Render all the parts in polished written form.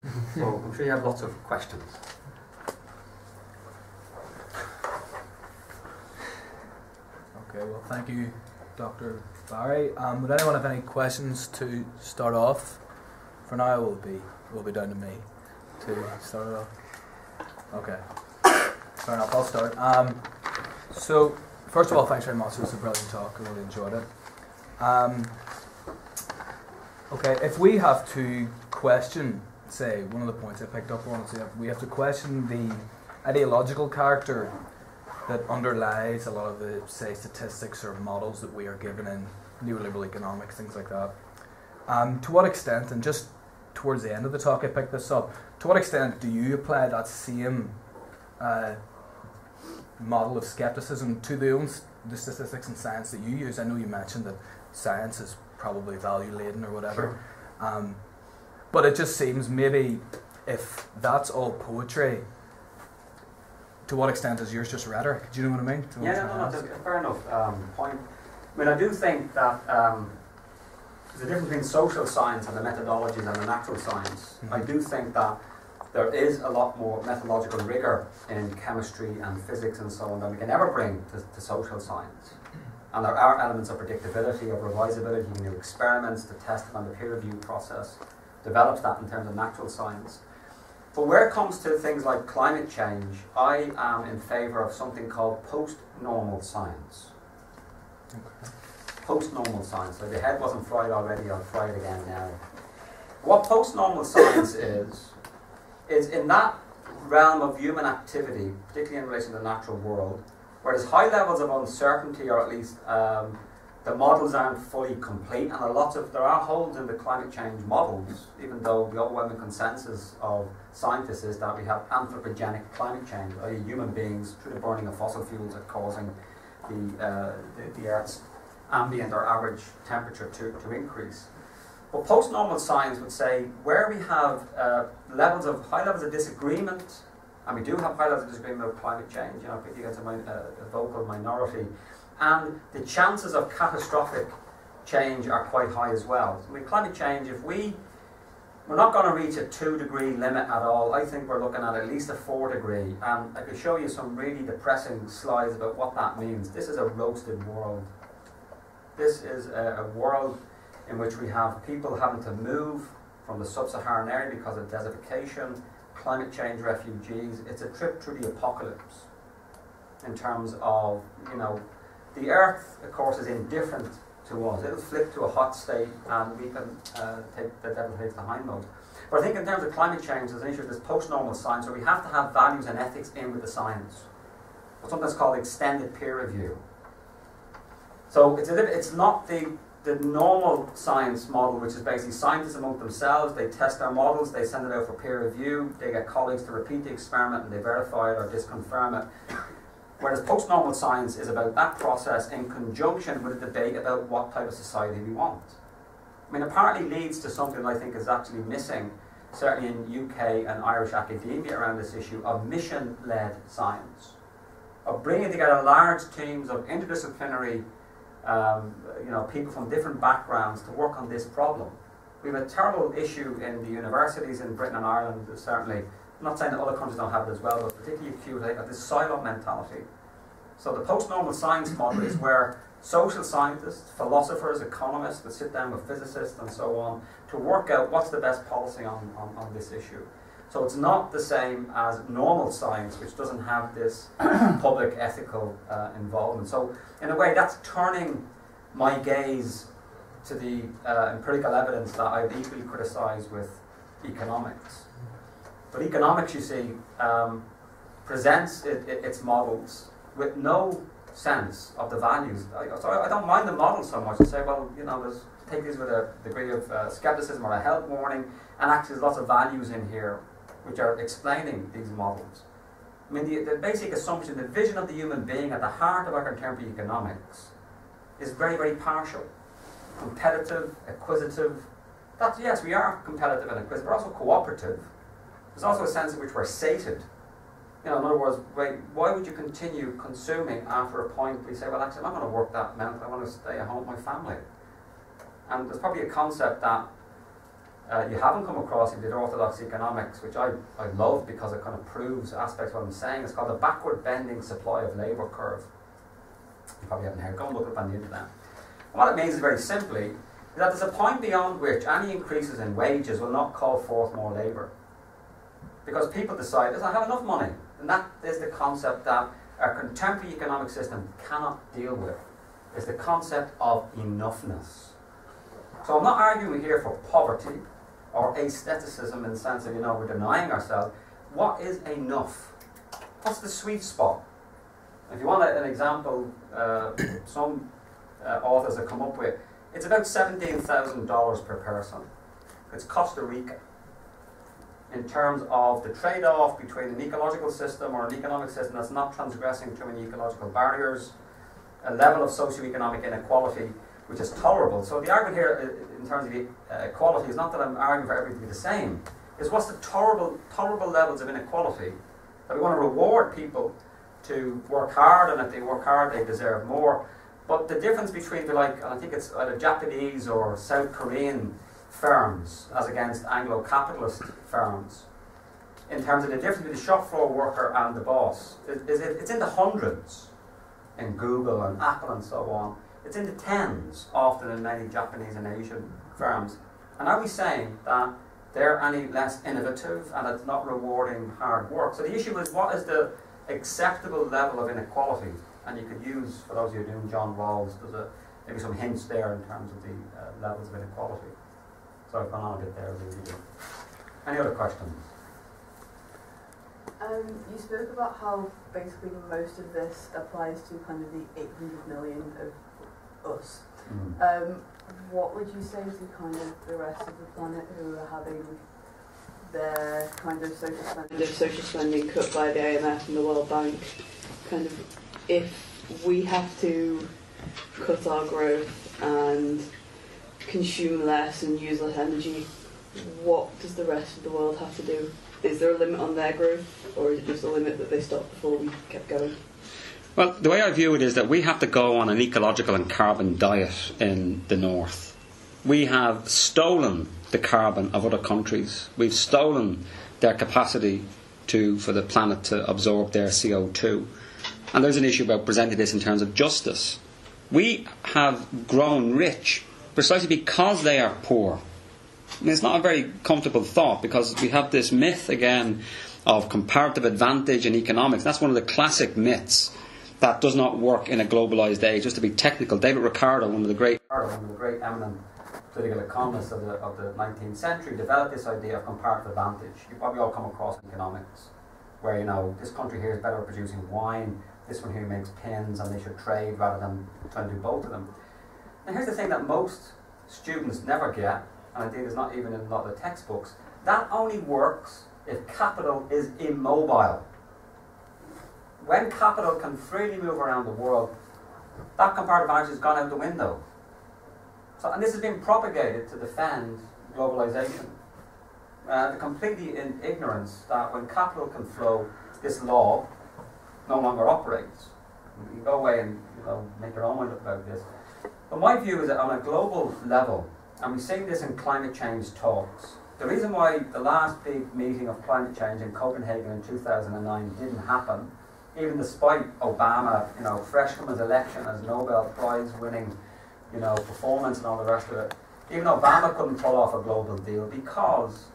So I'm sure you have lots of questions. Okay, well, thank you, Dr. Barry. Would anyone have any questions to start off? For now, it will be down to me to start it off. Okay, fair enough. I'll start. So, first of all, thanks very much. It was a brilliant talk. I really enjoyed it. Okay, if we have to question, say, one of the points I picked up on, is we have to question the ideological character that underlies a lot of the, say, statistics or models that we are given in neoliberal economics, things like that. To what extent, and just towards the end of the talk I picked this up, to what extent do you apply that same model of skepticism to the statistics and science that you use? I know you mentioned that science is probably value-laden or whatever, sure. But it just seems maybe if that's all poetry, to what extent is yours just rhetoric? Do you know what I mean? Yeah, no, that's a fair enough point. I mean, I do think that there's a difference between social science and the methodologies and the natural science. Mm-hmm. I do think that there is a lot more methodological rigour in chemistry and physics and so on than we can ever bring to social science. And there are elements of predictability, of revisability. You can do experiments to test it, and the peer review process develops that in terms of natural science. But where it comes to things like climate change, I am in favour of something called post-normal science. Okay. Post-normal science. So if the head wasn't fried already, I'll fry it again now. What post-normal science is in that realm of human activity, particularly in relation to the natural world, where there's high levels of uncertainty, or at least the models aren't fully complete, and there are holes in the climate change models, even though the overwhelming consensus of scientists is that we have anthropogenic climate change, i.e. human beings, through the burning of fossil fuels, are causing the Earth's ambient or average temperature to increase. But post-normal science would say where we have high levels of disagreement, and we do have high levels of disagreement about climate change, particularly against a vocal minority, and the chances of catastrophic change are quite high as well. So with climate change, if we're not going to reach a 2-degree limit at all, I think we're looking at least a 4-degree. And I could show you some really depressing slides about what that means. This is a roasted world. This is a world in which we have people having to move from the sub-Saharan area because of desertification, climate change refugees. It's a trip through the apocalypse in terms of, the Earth, of course, is indifferent to us. It'll flip to a hot state and we can the devil takes the hindmost. But I think in terms of climate change, there's an issue of this post-normal science where we have to have values and ethics in with the science. What's sometimes called extended peer review. So it's not the normal science model, which is basically scientists among themselves, they test their models, they send it out for peer review, they get colleagues to repeat the experiment and they verify it or disconfirm it. Whereas post-normal science is about that process in conjunction with a debate about what type of society we want. I mean, it partly leads to something I think is actually missing, certainly in UK and Irish academia around this issue of mission-led science, of bringing together large teams of interdisciplinary people from different backgrounds to work on this problem. We have a terrible issue in the universities in Britain and Ireland, certainly. I'm not saying that other countries don't have it as well, but particularly acute, of this silo mentality. So the post-normal science model is where social scientists, philosophers, economists would sit down with physicists and so on to work out what's the best policy on this issue. So it's not the same as normal science, which doesn't have this public ethical involvement. So in a way, that's turning my gaze to the empirical evidence that I've equally criticised with economics. But economics, you see, presents its models with no sense of the values. So I don't mind the model so much. I say, well, take these with a degree of skepticism or a health warning, and actually there's lots of values in here which are explaining these models. I mean, the basic assumption, the vision of the human being at the heart of our contemporary economics is very, very partial. Competitive, acquisitive. Yes, we are competitive and acquisitive, but also cooperative. There's also a sense in which we're sated. In other words, why would you continue consuming after a point where you say, well, actually, I'm not going to work that amount, I want to stay at home with my family. And there's probably a concept that You haven't come across in the orthodox economics, which I love because it kind of proves aspects of what I'm saying. It's called the backward bending supply of labour curve. You probably haven't heard. Go and look it up on the internet. And what it means is very simply that there's a point beyond which any increases in wages will not call forth more labour. Because people decide, I have enough money. And that is the concept that our contemporary economic system cannot deal with. It's the concept of enoughness. So I'm not arguing here for poverty or asceticism in the sense of, we're denying ourselves. What is enough? What's the sweet spot? If you want an example, some authors have come up with, it's about $17,000 per person. It's Costa Rica. In terms of the trade-off between an ecological system or an economic system that's not transgressing too many ecological barriers, a level of socioeconomic inequality which is tolerable. So the argument here in terms of equality is not that I'm arguing for everything to be the same. It's what's the tolerable levels of inequality that we want to reward people to work hard, and if they work hard they deserve more. But the difference between and I think it's either Japanese or South Korean firms as against Anglo-capitalist firms, in terms of the difference between the shop floor worker and the boss, it's in the hundreds in Google and Apple and so on. It's in the tens often in many Japanese and Asian firms. And are we saying that they're any less innovative and it's not rewarding hard work? So the issue is, what is the acceptable level of inequality? And you could use, for those of you doing John Rawls, there's maybe some hints there in terms of the levels of inequality. So I've gone on a bit there. Any other questions? You spoke about how basically most of this applies to kind of the 800 million of us. What would you say to kind of the rest of the planet who are having their kind of social spending cut by the IMF and the World Bank? Kind of, if we have to cut our growth and consume less and use less energy, what does the rest of the world have to do? Is there a limit on their growth, or is it just a limit that they stopped before we kept going? Well, the way I view it is that we have to go on an ecological and carbon diet in the north. We have stolen the carbon of other countries. We've stolen their capacity for the planet to absorb their CO2. And there's an issue about presenting this in terms of justice. We have grown rich precisely because they are poor. I mean, it's not a very comfortable thought, because we have this myth again of comparative advantage in economics. That's one of the classic myths that does not work in a globalised age. Just to be technical, David Ricardo, one of the great eminent political economists of the 19th century, developed this idea of comparative advantage. You probably all come across in economics, where this country here is better at producing wine, this one here makes pins, and they should trade rather than trying to do both of them. And here's the thing that most students never get, and indeed is not even in a lot of the textbooks. That only works if capital is immobile. When capital can freely move around the world, that comparative advantage has gone out the window. And this has been propagated to defend globalization. Completely in ignorance that when capital can flow, this law no longer operates. You can go away and make your own mind up about this. But my view is that on a global level, and we've seen this in climate change talks, the reason why the last big meeting of climate change in Copenhagen in 2009 didn't happen, even despite Obama, fresh from his election as Nobel Prize winning, performance and all the rest of it, even Obama couldn't pull off a global deal, because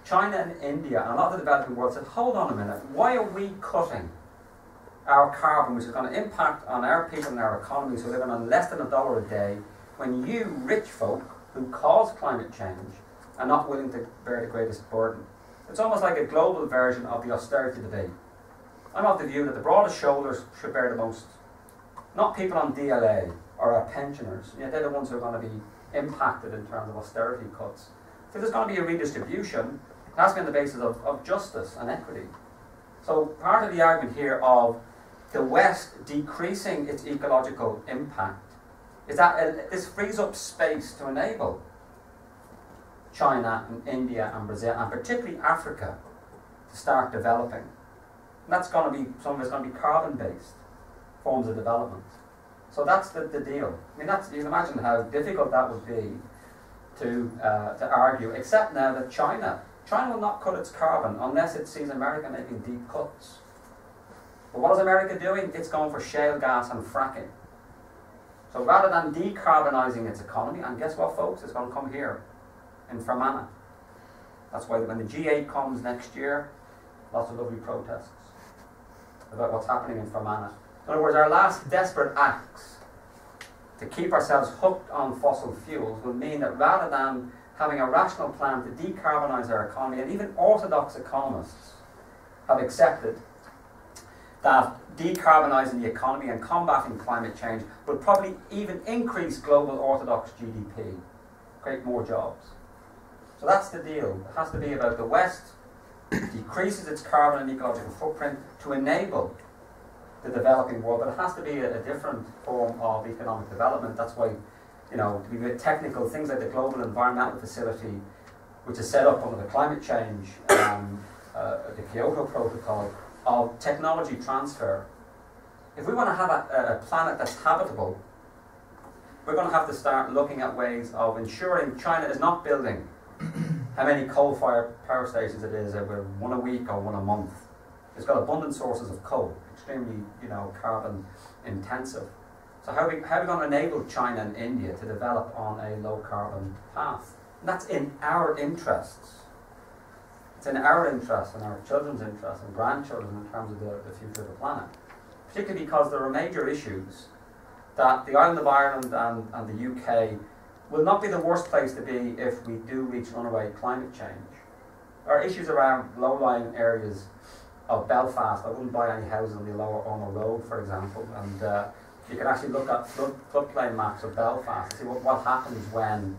China and India and a lot of the developing world said, hold on a minute, why are we cutting our carbon, which is going to impact on our people and our economies who are living on less than $1 a day, when you rich folk who cause climate change are not willing to bear the greatest burden? It's almost like a global version of the austerity debate. I'm of the view that the broadest shoulders should bear the most, not people on DLA or our pensioners. They're the ones who are going to be impacted in terms of austerity cuts. So there's going to be a redistribution. It has to be on the basis of justice and equity. So part of the argument here of the West decreasing its ecological impact is that this frees up space to enable China and India and Brazil, and particularly Africa, to start developing. And that's going to be, some of it's going to be carbon-based forms of development. So that's the deal. I mean, you can imagine how difficult that would be to argue, except now that China will not cut its carbon unless it sees America making deep cuts. But what is America doing? It's going for shale gas and fracking. So rather than decarbonising its economy, and guess what, folks? It's going to come here in Fermanagh. That's why when the G8 comes next year, lots of lovely protests about what's happening in Fermanagh. In other words, our last desperate acts to keep ourselves hooked on fossil fuels will mean that rather than having a rational plan to decarbonise our economy, and even orthodox economists have accepted that decarbonising the economy and combating climate change will probably even increase global orthodox GDP, create more jobs. So that's the deal. It has to be about the West decreases its carbon and ecological footprint to enable the developing world, but it has to be a different form of economic development. That's why, to be a bit technical, things like the Global Environmental Facility, which is set up under the climate change, the Kyoto Protocol, of technology transfer. If we want to have a planet that's habitable, we're going to have to start looking at ways of ensuring China is not building how many coal-fired power stations it is, one a week or one a month. It's got abundant sources of coal, extremely, carbon intensive. So how are we going to enable China and India to develop on a low-carbon path? And that's in our interests. It's in our interest and our children's interest and grandchildren in terms of the future of the planet. Particularly because there are major issues that the island of Ireland and the UK will not be the worst place to be if we do reach runaway climate change. There are issues around low-lying areas of Belfast. I wouldn't buy any houses on the Lower Ormo Road, for example, and you can actually look at floodplain maps of Belfast and see what happens when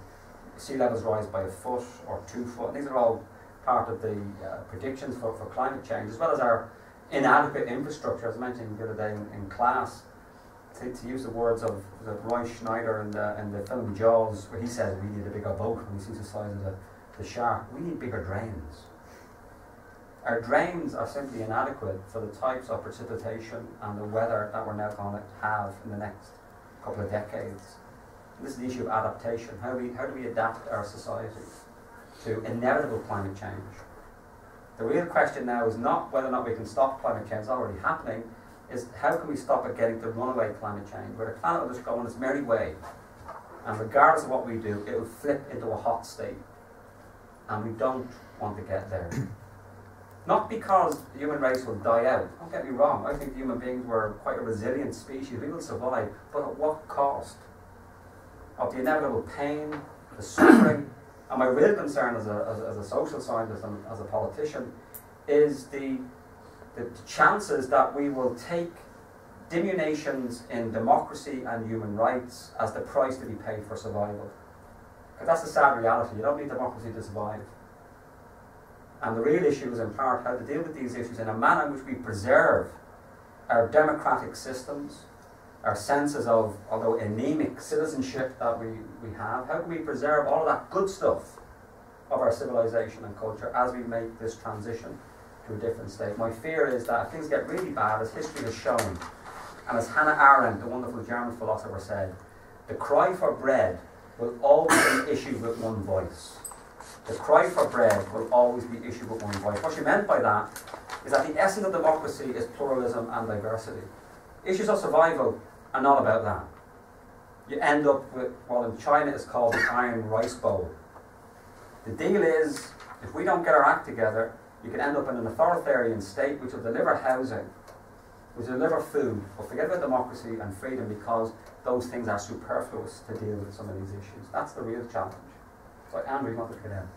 sea levels rise by a foot or 2 foot. And these are all part of the predictions for climate change, as well as our inadequate infrastructure, as I mentioned the other day in class. To use the words of Roy Schneider in the film Jaws, where he says we need a bigger boat when he sees the size of the shark. We need bigger drains. Our drains are simply inadequate for the types of precipitation and the weather that we're now going to have in the next couple of decades. And this is the issue of adaptation. How do we adapt our society to inevitable climate change? The real question now is not whether or not we can stop climate change, it's already happening, is how can we stop it getting to runaway climate change, where the planet will just go on its merry way, and regardless of what we do, it will flip into a hot state. And we don't want to get there. Not because the human race will die out, don't get me wrong, I think human beings were quite a resilient species, we will survive, but at what cost? Of the inevitable pain, the suffering, and my real concern as a social scientist and as a politician is the chances that we will take diminutions in democracy and human rights as the price to be paid for survival. Because that's the sad reality. You don't need democracy to survive. And the real issue is in part how to deal with these issues in a manner in which we preserve our democratic systems, our senses of, although anemic, citizenship that we have. How can we preserve all of that good stuff of our civilization and culture as we make this transition to a different state? My fear is that if things get really bad, as history has shown, and as Hannah Arendt, the wonderful German philosopher, said, the cry for bread will always be issued with one voice. The cry for bread will always be issued with one voice. What she meant by that is that the essence of democracy is pluralism and diversity. Issues of survival are not about that. You end up with what in China is called the iron rice bowl. The deal is, if we don't get our act together, you can end up in an authoritarian state which will deliver housing, which will deliver food, but forget about democracy and freedom because those things are superfluous to deal with some of these issues. That's the real challenge. So Andrew, you want to get in?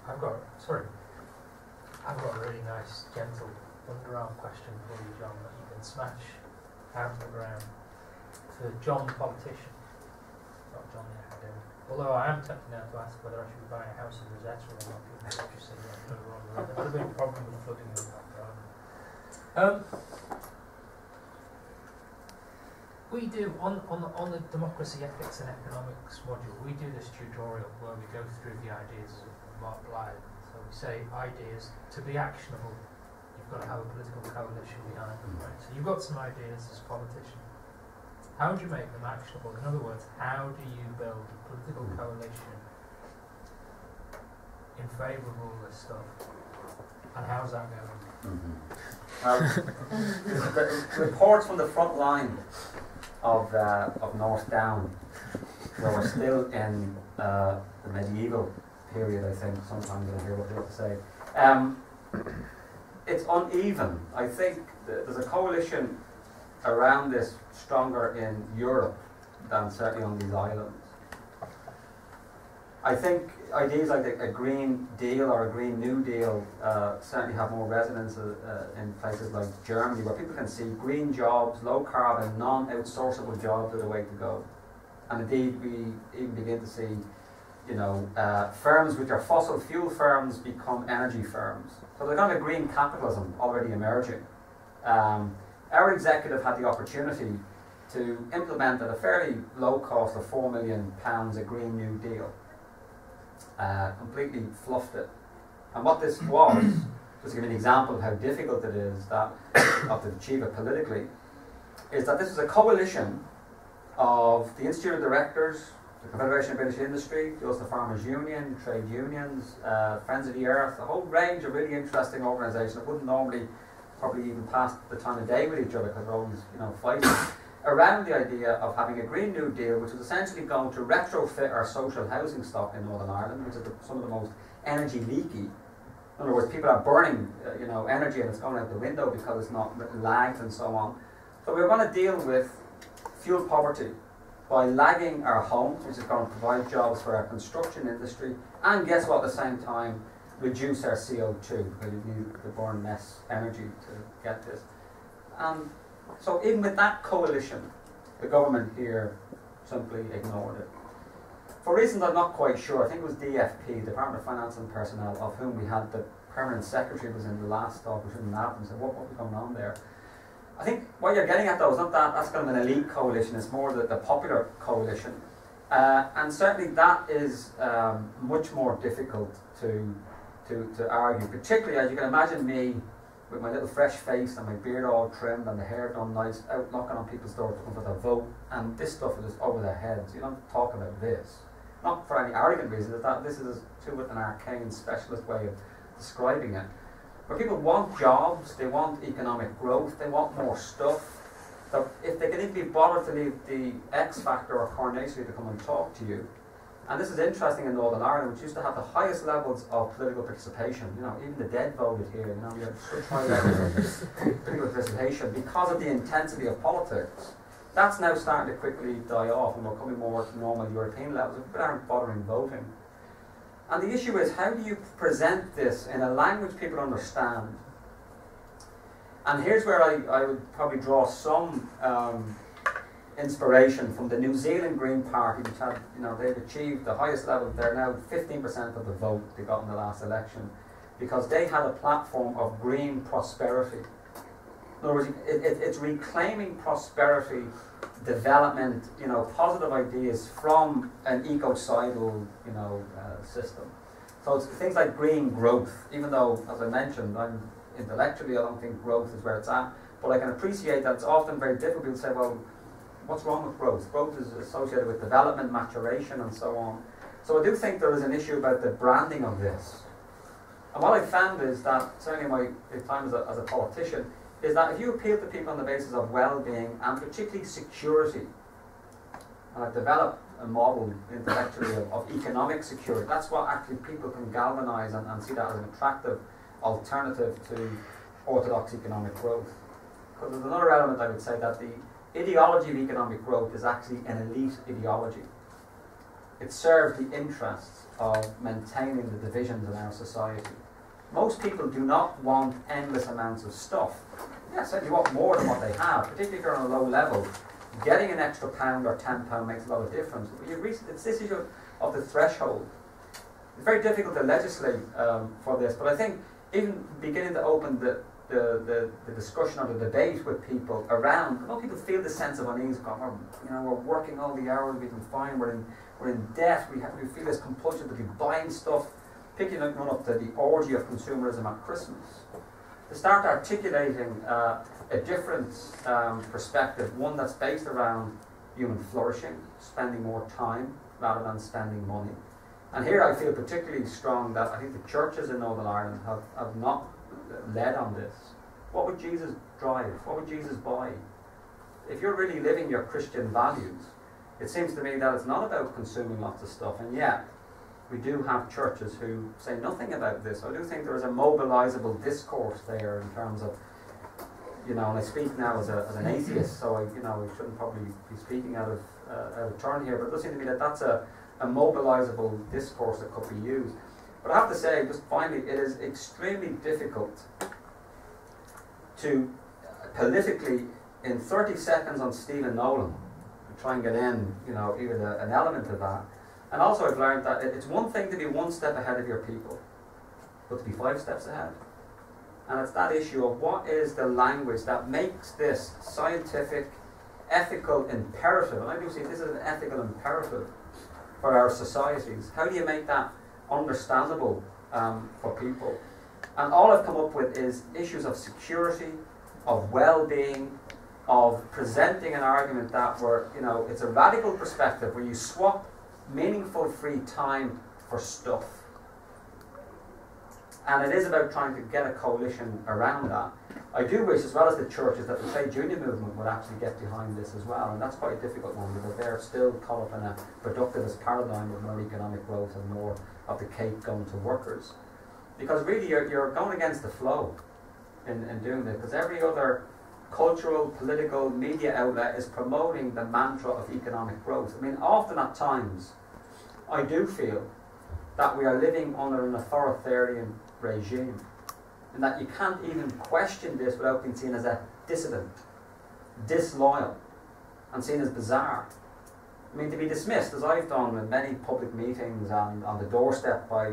I've got a really nice, gentle underarm question for you, John, that you can smash out of the ground. To John, the politician, not John the academic. Although I am tempted now to ask whether I should be buying a house in Rosetta or not, because obviously there's a big problem with flooding in that garden. We do, on the democracy, ethics and economics module, we do this tutorial where we go through the ideas of Mark Lyon. So we say ideas, to be actionable, you've got to have a political coalition behind them, right? So you've got some ideas as a politician. how do you make them actionable? In other words, how do you build a political coalition in favour of all this stuff? And how's that going? The reports from the front line of North Down, where we're still in the medieval period, I think. Sometimes I hear what they have to say. It's uneven. I think there's a coalition around this stronger in Europe than certainly on these islands. I think ideas like a Green Deal or a Green New Deal certainly have more resonance in places like Germany, where people can see green jobs, low carbon, non-outsourceable jobs are the way to go. And indeed, we even begin to see, firms which are fossil fuel firms become energy firms. So there's kind of a green capitalism already emerging. Our executive had the opportunity to implement at a fairly low cost of £4 million a Green New Deal. Completely fluffed it. And what this was, just to give you an example of how difficult it is to achieve it politically, is that this was a coalition of the Institute of Directors, the Confederation of British Industry, the Ulster Farmers Union, trade unions, Friends of the Earth, a whole range of really interesting organisations that wouldn't normally probably even pass the time of day with each other because they're always fighting around the idea of having a Green New Deal, which was essentially going to retrofit our social housing stock in Northern Ireland, which is some of the most energy leaky. In other words, people are burning energy and it's going out the window because it's not lagged and so on. So we're going to deal with fuel poverty by lagging our homes, which is going to provide jobs for our construction industry, and guess what, at the same time, reduce our CO2, because you need to burn less energy to get this. So even with that coalition, the government here simply ignored it. For reasons I'm not quite sure, I think it was DFP, Department of Finance and Personnel, of whom we had the permanent secretary was in the last talk, we shouldn't have and said, what was going on there? I think what you're getting at though is not that's kind of an elite coalition, it's more the popular coalition. And certainly that is much more difficult to argue, particularly as you can imagine me with my little fresh face and my beard all trimmed and the hair done nice, out knocking on people's doors to come for their vote, and this stuff is just over their heads. You don't talk about this. Not for any arrogant reason, it's that this is too an arcane specialist way of describing it. But people want jobs, they want economic growth, they want more stuff. So if they can even be bothered to leave the X Factor or Coronation to come and talk to you, and this is interesting in Northern Ireland, which used to have the highest levels of political participation. Even the dead voted here. We had such high levels of political participation because of the intensity of politics. That's now starting to quickly die off, and we're coming more to normal European levels. People aren't bothering voting. And the issue is, how do you present this in a language people understand? And here's where I would probably draw some inspiration from the New Zealand Green Party, which had, they've achieved the highest level. They're now 15% of the vote they got in the last election, because they had a platform of green prosperity. In other words, it's reclaiming prosperity, development, positive ideas from an ecocidal, system. So it's things like green growth, even though, as I mentioned, intellectually I don't think growth is where it's at, but I can appreciate that it's often very difficult to say, well, what's wrong with growth? Growth is associated with development, maturation, and so on. So I do think there is an issue about the branding of this. And what I found is that, certainly in my time as a politician, is that if you appeal to people on the basis of well-being and particularly security, and I've developed a model intellectually of economic security, that's what actually people can galvanise and see that as an attractive alternative to orthodox economic growth. Because there's another element I would say, that the ideology of economic growth is actually an elite ideology. It serves the interests of maintaining the divisions in our society. Most people do not want endless amounts of stuff. Yes, they want more than what they have, particularly if you're on a low level. Getting an extra £1 or £10 makes a lot of difference. It's this issue of the threshold. It's very difficult to legislate for this, but I think even beginning to open the discussion or the debate with people around, people feel the sense of unease. We're working all the hours, we've been fine, we're in debt, we feel this compulsion to be buying stuff, picking up up to the orgy of consumerism at Christmas. To start articulating a different perspective, one that's based around human flourishing, spending more time rather than spending money. And here I feel particularly strong that I think the churches in Northern Ireland have not led on this. What would Jesus drive? What would Jesus buy? If you're really living your Christian values, it seems to me that it's not about consuming lots of stuff, and yet we do have churches who say nothing about this. I do think there is a mobilizable discourse there in terms of, and I speak now as an atheist, so I shouldn't probably be speaking out of turn here, but it does seem to me that that's a mobilizable discourse that could be used. But I have to say, just finally, it is extremely difficult to politically, in 30 seconds on Stephen Nolan, try and get in, even an element of that. And also I've learned that it's one thing to be one step ahead of your people, but to be 5 steps ahead. And it's that issue of what is the language that makes this scientific, ethical imperative, and I do see this as an ethical imperative for our societies. How do you make that understandable for people? And all I've come up with is issues of security, of well-being, of presenting an argument that it's a radical perspective where you swap meaningful free time for stuff. And it is about trying to get a coalition around that. I do wish, as well as the churches, that the trade union movement would actually get behind this as well, and that's quite a difficult one because they're still caught up in a productivist paradigm of more economic growth and more of the cake going to workers. Because really you're going against the flow in doing this, because every other cultural, political, media outlet is promoting the mantra of economic growth. I mean, often at times, I do feel that we are living under an authoritarian regime, and that you can't even question this without being seen as a dissident, disloyal, and seen as bizarre. I mean, to be dismissed, as I've done in many public meetings and on the doorstep by,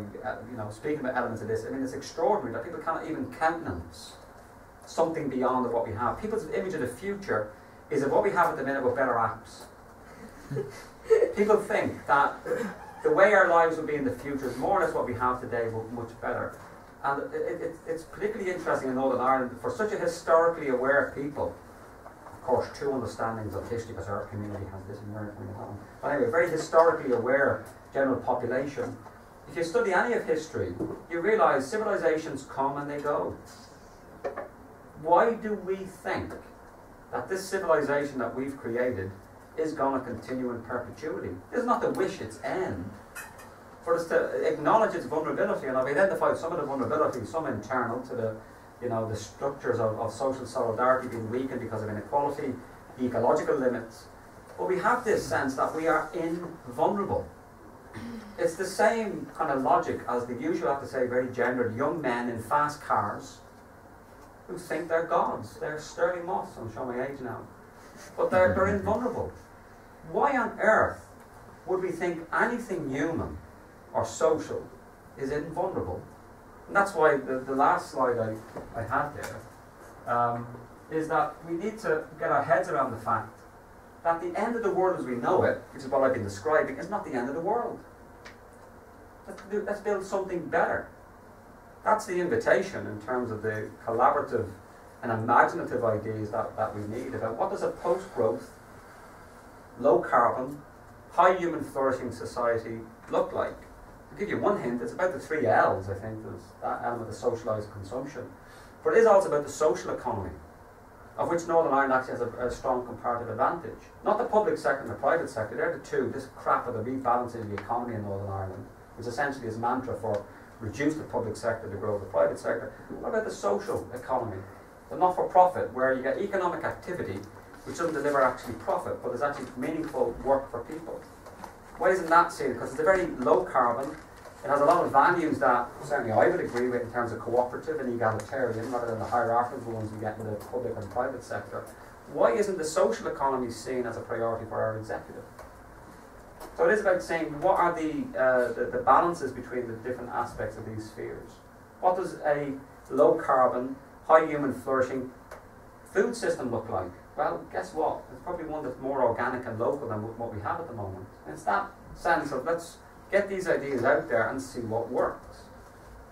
speaking about elements of this, I mean, it's extraordinary that people cannot even countenance something beyond what we have. People's image of the future is of what we have at the minute with better apps. People think that the way our lives will be in the future is more or less what we have today, but much better. And it's particularly interesting in Northern Ireland for such a historically aware people. Of course, true understandings of history, because our community has this inherent thing at home. But anyway, very historically aware general population. If you study any of history, you realise civilizations come and they go. Why do we think that this civilization that we've created is going to continue in perpetuity? This is not to wish its end, for us to acknowledge its vulnerability, and I've identified some of the vulnerability, some internal to the structures of social solidarity being weakened because of inequality, ecological limits. But we have this sense that we are invulnerable. It's the same kind of logic as the usual, I have to say, very gendered young men in fast cars who think they're gods. They're Sterling Moss, I'm showing my age now. But they're invulnerable. Why on earth would we think anything human or social is invulnerable? And that's why the last slide I had there is that we need to get our heads around the fact that the end of the world as we know it, which is what I've been describing, is not the end of the world. Let's build something better. That's the invitation in terms of the collaborative and imaginative ideas that we need about what does a post-growth, low-carbon, high human flourishing society look like. To give you one hint, it's about the 3 L's, I think. There's that element of socialised consumption. But it is also about the social economy, of which Northern Ireland actually has a strong comparative advantage. Not the public sector and the private sector, they're the two. This crap of the rebalancing of the economy in Northern Ireland, which essentially is mantra for reduce the public sector to grow the private sector. What about the social economy? The not-for-profit, where you get economic activity which doesn't deliver actually profit, but is actually meaningful work for people. Why isn't that seen? Because it's a very low carbon. It has a lot of values that certainly I would agree with in terms of cooperative and egalitarian, rather than the hierarchical ones we get in the public and private sector. Why isn't the social economy seen as a priority for our executive? So it is about saying what are the balances between the different aspects of these spheres. What does a low carbon, high human flourishing food system look like? Well, guess what? It's probably one that's more organic and local than what we have at the moment. And it's that sense of let's get these ideas out there and see what works.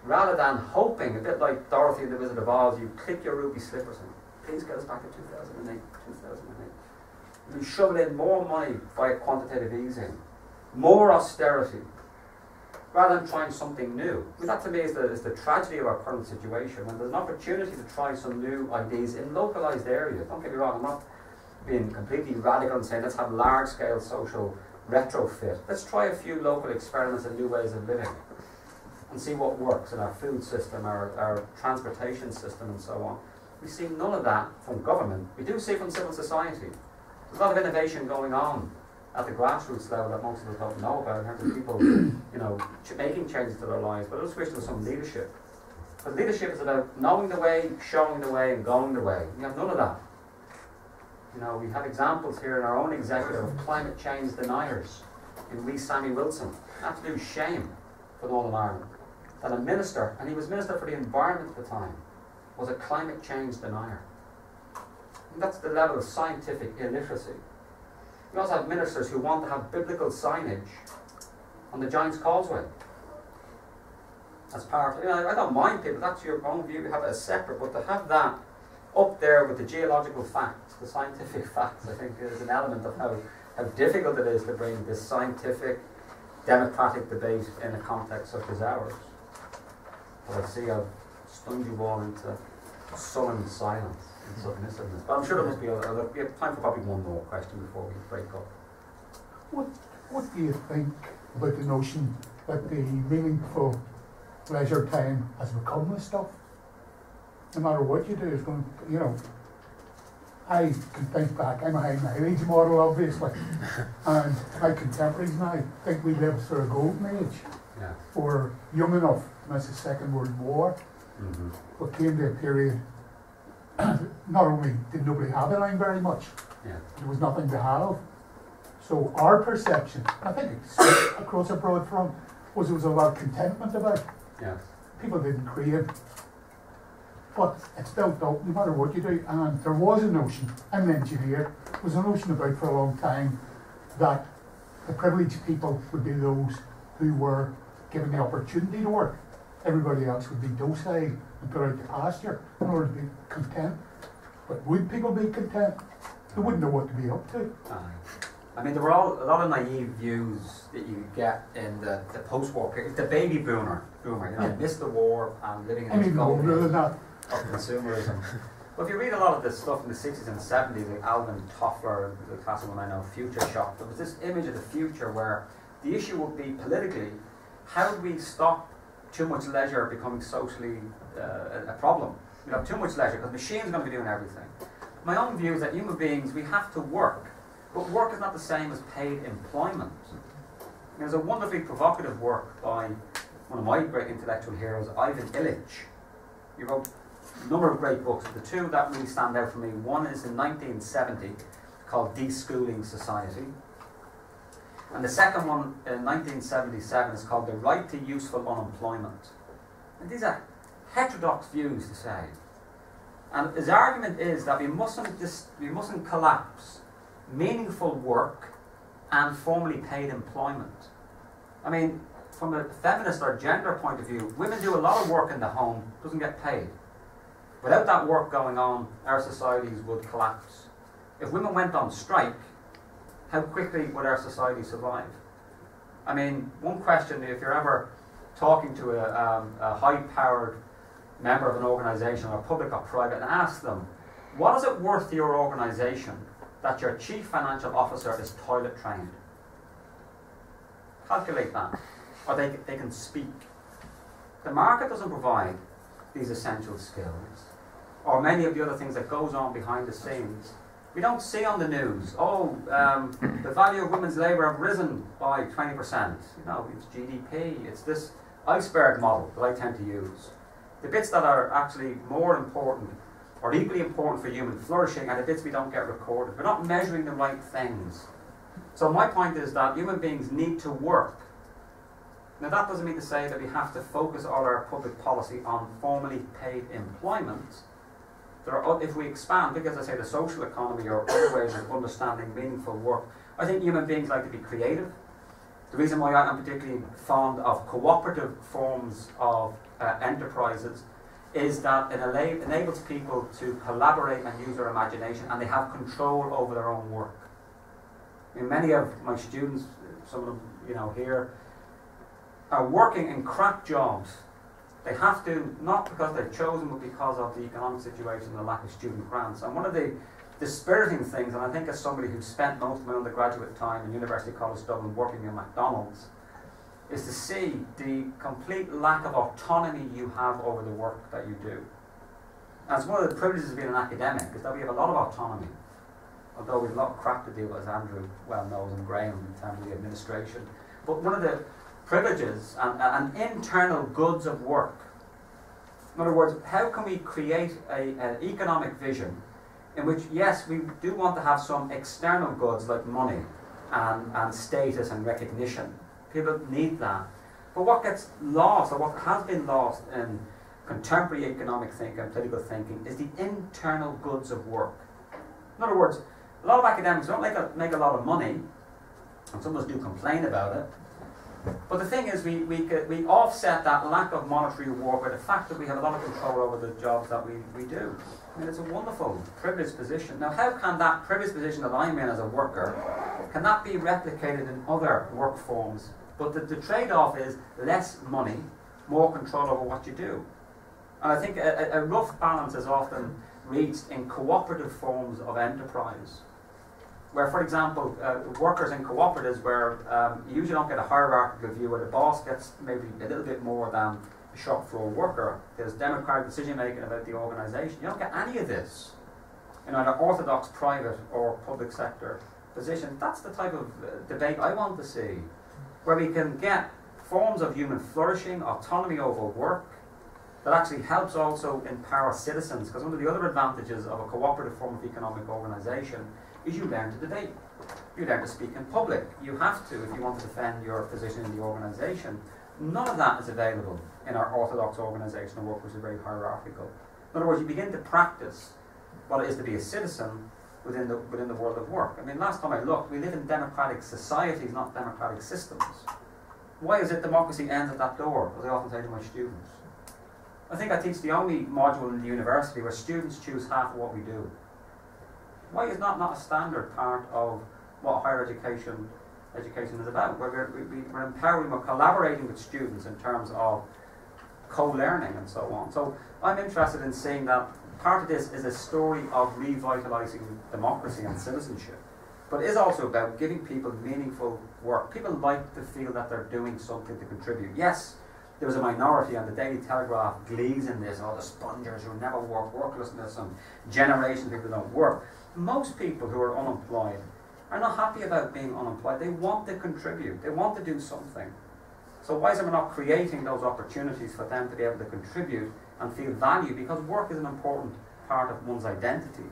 Rather than hoping, a bit like Dorothy in The Wizard of Oz, you click your ruby slippers and please get us back to 2008, 2008. We shovel in more money via quantitative easing, more austerity, rather than trying something new. I mean, that to me is the tragedy of our current situation, when there's an opportunity to try some new ideas in localised areas. Don't get me wrong, I'm not being completely radical and saying let's have large-scale social retrofit. Let's try a few local experiments and new ways of living and see what works in our food system, our transportation system and so on. We see none of that from government. We do see from civil society. There's a lot of innovation going on at the grassroots level that most of us don't know about in terms of people, you know, making changes to their lives. But I just wish there was some leadership. But leadership is about knowing the way, showing the way, and going the way. We have none of that. You know, we have examples here in our own executive of climate change deniers. In wee Sammy Wilson, absolute shame for Northern Ireland. That a minister, and he was Minister for the Environment at the time, was a climate change denier. And that's the level of scientific illiteracy. We also have ministers who want to have biblical signage on the Giant's Causeway. As part of, you know, I don't mind people, that's your own view, you have it as separate, but to have that up there with the geological facts, the scientific facts, I think is an element of how difficult it is to bring this scientific, democratic debate in a context such as ours. But I see I've stunned you all into sullen silence and submissiveness. But I'm sure there must be we have time for probably one more question before we break up. What do you think about the notion that the meaningful leisure time has become this stuff? No matter what you do, is going to, you know, I can think back, I'm a high mileage model obviously, and my contemporaries now think we lived through a golden age. Yeah. Or young enough, and that's the Second World War. Mm-hmm. But came to a period, not only did nobody have anything very much, there was nothing to have. So our perception, I think it's across a broad front, was there was a lot of contentment about it. Yeah. People didn't crave. But it's built up no matter what you do. And there was a notion, I'm an engineer, there was a notion about for a long time that the privileged people would be those who were given the opportunity to work. Everybody else would be docile and put out to pasture in order to be content. But would people be content? They wouldn't know what to be up to. I mean, there were a lot of naive views that you get in the post-war period. The baby boomer, you know, missed the war and living in this golden age of consumerism. But if you read a lot of this stuff in the 60s and 70s, like Alvin Toffler, the classic one I know, Future Shock, there was this image of the future where the issue would be politically, how do we stop too much leisure becoming socially a problem? We have too much leisure because machines are going to be doing everything. My own view is that human beings, we have to work, but work is not the same as paid employment. There's a wonderfully provocative work by one of my great intellectual heroes, Ivan Illich. He wrote a number of great books. The two that really stand out for me, one is in 1970 called Deschooling Society, and the second one in 1977 is called The Right to Useful Unemployment. And these are heterodox views to say. And his argument is that we mustn't collapse meaningful work and formally paid employment. I mean, from a feminist or gender point of view, women do a lot of work in the home, doesn't get paid. Without that work going on, our societies would collapse. If women went on strike, how quickly would our society survive? I mean, one question, if you're ever talking to a high-powered member of an organisation, or public or private, and ask them, what is it worth to your organisation that your chief financial officer is toilet trained? Calculate that. Or they can speak. The market doesn't provide these essential skills, or many of the other things that goes on behind the scenes. We don't see on the news, the value of women's labour have risen by 20%. You know, it's GDP, it's this iceberg model that I tend to use. The bits that are actually more important, or equally important for human flourishing, are the bits we don't get recorded. We're not measuring the right things. So my point is that human beings need to work. Now that doesn't mean to say that we have to focus all our public policy on formally paid employment. If we expand, because I say the social economy or other ways of understanding meaningful work, I think human beings like to be creative. The reason why I'm particularly fond of cooperative forms of enterprises is that it enables people to collaborate and use their imagination, and they have control over their own work. I mean, many of my students, some of them, you know, here, are working in crap jobs. They have to, not because they've chosen, but because of the economic situation and the lack of student grants. And one of the dispiriting things, and I think as somebody who spent most of my undergraduate time in University College Dublin working in McDonald's, is to see the complete lack of autonomy you have over the work that you do. And it's one of the privileges of being an academic, is that we have a lot of autonomy. Although we have a lot of crap to deal with, as Andrew well knows, and Graham in terms of the administration. But one of the privileges and internal goods of work, in other words, how can we create an economic vision in which, yes, we do want to have some external goods like money and status and recognition. People need that. But what gets lost, or what has been lost in contemporary economic thinking and political thinking, is the internal goods of work. In other words, a lot of academics don't make a lot of money, and some of us do complain about it. But the thing is, we offset that lack of monetary reward by the fact that we have a lot of control over the jobs that we do. I mean, it's a wonderful, privileged position. Now, how can that privileged position that I'm in as a worker, can that be replicated in other work forms? But the trade-off is less money, more control over what you do. And I think a rough balance is often reached in cooperative forms of enterprise, where, for example, workers in cooperatives where you usually don't get a hierarchical view, where the boss gets maybe a little bit more than the shop floor worker. There's democratic decision making about the organisation. You don't get any of this in either orthodox private or public sector position. That's the type of debate I want to see, where we can get forms of human flourishing, autonomy over work, that actually helps also empower citizens. Because one of the other advantages of a cooperative form of economic organisation is you learn to debate. You learn to speak in public. You have to, if you want to defend your position in the organisation. None of that is available in our orthodox organisational work, which is very hierarchical. In other words, you begin to practice what it is to be a citizen within the world of work. I mean, last time I looked, we live in democratic societies, not democratic systems. Why is it democracy ends at that door, as I often say to my students? I think I teach the only module in the university where students choose half of what we do. Why is that not a standard part of what higher education is about? Where we're empowering, we're collaborating with students in terms of co-learning and so on. So I'm interested in seeing that part of this is a story of revitalising democracy and citizenship, but it is also about giving people meaningful work. People like to feel that they're doing something to contribute. Yes, there was a minority, and the Daily Telegraph glees in this, all the spongers who never work, worklessness, and generations of people who don't work. Most people who are unemployed are not happy about being unemployed. They want to contribute. They want to do something. So why is it we're not creating those opportunities for them to be able to contribute and feel value? Because work is an important part of one's identity,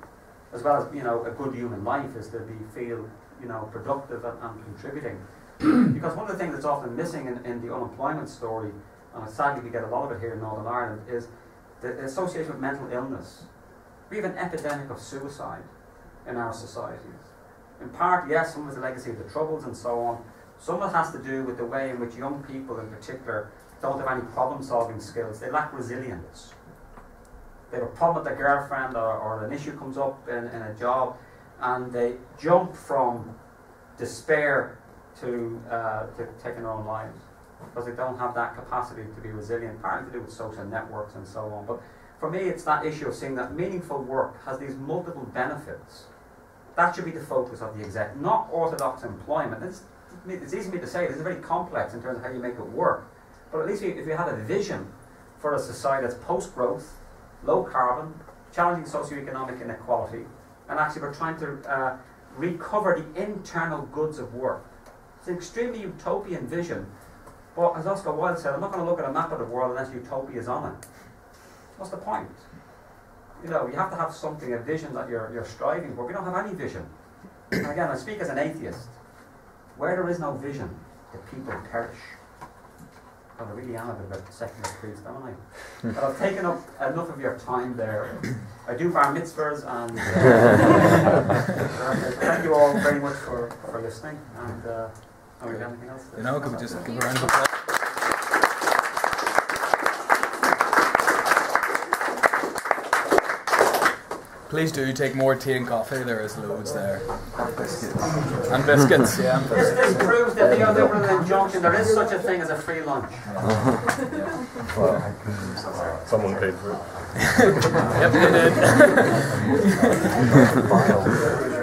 as well as, you know, a good human life is to feel, you know, productive and contributing. Because one of the things that's often missing in the unemployment story, and sadly we get a lot of it here in Northern Ireland, is the association with mental illness. We have an epidemic of suicide in our societies. In part, yes, some of it's a legacy of the Troubles and so on. Some of it has to do with the way in which young people in particular don't have any problem-solving skills. They lack resilience. They have a problem with their girlfriend, or an issue comes up in a job, and they jump from despair to taking their own lives, because they don't have that capacity to be resilient, partly to do with social networks and so on. But for me, it's that issue of seeing that meaningful work has these multiple benefits. That should be the focus of the exec, not orthodox employment. It's easy for me to say, this is very complex in terms of how you make it work. But at least if you have a vision for a society that's post-growth, low carbon, challenging socioeconomic inequality, and actually we're trying to recover the internal goods of work. It's an extremely utopian vision. But as Oscar Wilde said, I'm not going to look at a map of the world unless utopia is on it. What's the point? You know, you have to have something, a vision that you're striving for. We don't have any vision. And again, I speak as an atheist. Where there is no vision, the people perish. God, I really am a bit of a secular priest, don't I? But I've taken up enough of your time there. I do bar mitzvahs, and thank you all very much for listening. And do we have anything else? You know, can we just give a round of applause? Please do take more tea and coffee. There is loads there. And biscuits, yeah. And biscuits. This proves that neoliberal injunction, there is such a thing as a free lunch. Well, someone paid for it. Yep, they did.